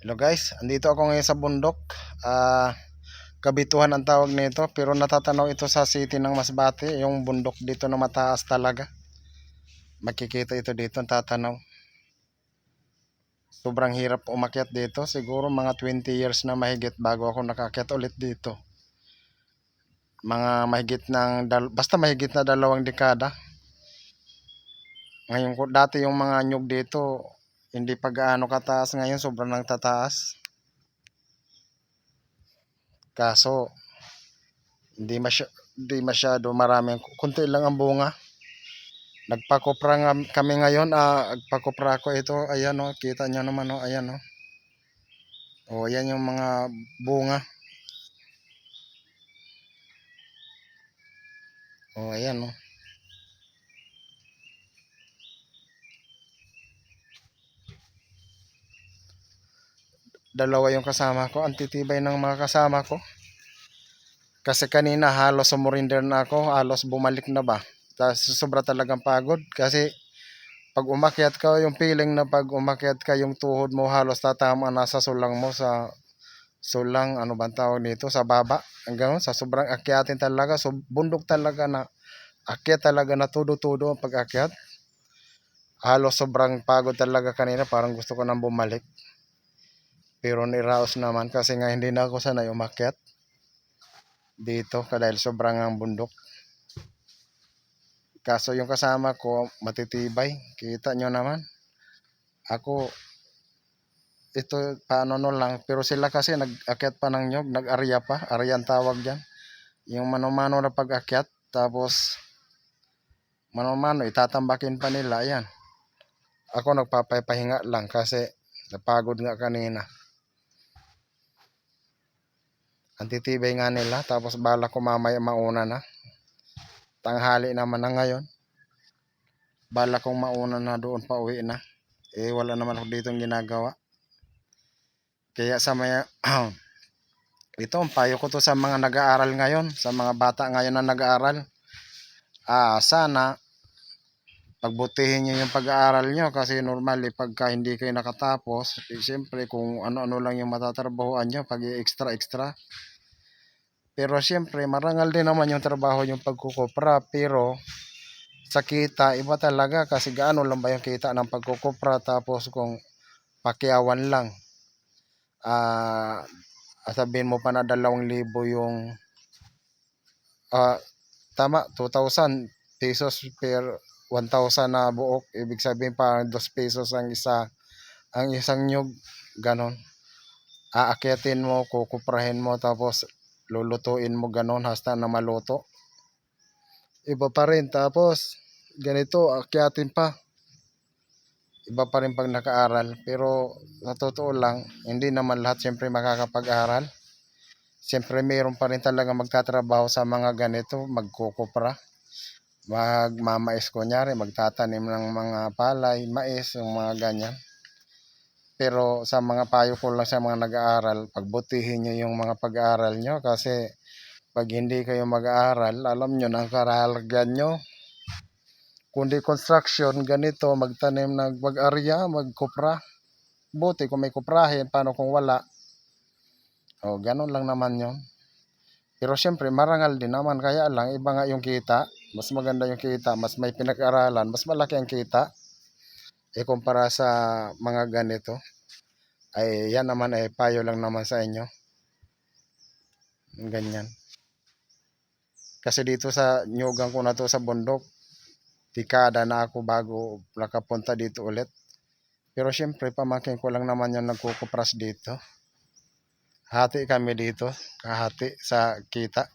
Hello guys, andito ako ngayon sa bundok. Kabituhan ang tawag nito, pero natatanaw ito sa city ng Masbate, yung bundok dito na mataas talaga. Makikita ito dito, tatanaw. Sobrang hirap umakyat dito, siguro mga 20 years na mahigit bago ako nakakyat ulit dito. Mga mahigit ng basta mahigit na 2 dekada. Ngayon ko dati yung mga nyug dito hindi pa gaano kataas, ngayon sobrang nang tataas. Kaso hindi masyado maraming, kunti lang ang bunga. Nagpakopra nga kami ngayon, nagpakopra ko ito, ayan o, kita nyo naman o, ayan o. O, ayan yung mga bunga. O, ayan o. Dalawa yung kasama ko, ang titibay ng mga kasama ko. Kasi kanina halos sumurinder na ako, halos bumalik na ba. Sobra talagang pagod kasi pag umakyat ka, yung feeling na pag umakyat ka, yung tuhod mo halos tatama na sa sulang mo, sa sulang, ano bang tawag dito, sa baba. Hanggang sa sobrang akyatin talaga, so bundok talaga na akyat talaga na tudo-tudo ang pag-akyat. Halos sobrang pagod talaga kanina, parang gusto ko nang bumalik. Pero niraos naman kasi nga hindi na ako sanay umakyat dito dahil sobrang ang bundok. Kaso yung kasama ko matitibay, kita nyo naman. Ako ito paano no lang, pero sila kasi nag-akyat pa ng nyog, nag-arya pa, aryan tawag dyan. Yung mano-mano na pag-akyat, tapos mano-mano itatambakin pa nila, ayan. Ako nagpapahinga lang kasi napagod nga kanina. Ang titibay nga nila, tapos bala ko mamaya mauna na. Tanghali naman na ngayon. Bala kong mauna na doon pa uwi na. Wala naman ako ditong ginagawa. Kaya sa maya, ito ang payo ko to sa mga nag-aaral ngayon, sa mga bata ngayon na nag-aaral. Sana pagbutihin nyo yung pag-aaral nyo kasi normally pagka hindi kayo nakatapos, siyempre kung ano-ano lang yung matatrabahoan nyo pag extra-extra. Pero siyempre marangal din naman yung trabaho yung pagkukopra, pero sa kita iba talaga kasi gaano lang ba yung kita ng pagkukopra, tapos kung pakyawan lang, sabihin mo pa na 2,000 yung tama, 2,000 pesos per 1,000 na buok, ibig sabihin pa 2 pesos ang isang nyug, ganon. Aakyatin mo, kukuprahin mo, tapos lulutuin mo ganon hasta na maluto. Iba pa rin, tapos ganito akyatin pa. Iba pa rin pag naka-aral, pero sa totoo lang hindi naman lahat siyempre makakapag-aral. Siyempre mayroon pa rin talaga magtatrabaho sa mga ganito, magkukupra, magmamais kunyari, magtatanim ng mga palay, mais, yung mga ganyan. Pero sa mga payo ko lang sa mga nag-aaral, pagbutihin nyo yung mga pag-aaral nyo kasi pag hindi kayo mag-aaral, alam nyo na ang karahalagan nyo. Kundi construction, ganito, magtanim, mag-arya, magkupra. Buti kung may kuprahin, paano kung wala? Ganun lang naman yun. Pero siyempre, marangal din naman, kaya lang, iba nga yung kita. Mas maganda yung kita, mas may pinag-aralan, mas malaki ang kita. Kumpara sa mga ganito, ay yan naman ay payo lang naman sa inyo. Ganyan. Kasi dito sa nyugang ko na to sa bundok, dekada na ako bago nakapunta dito ulit. Pero siyempre, pamangkin ko lang naman yung nagkukupras dito. Hati kami dito, kahati sa kita.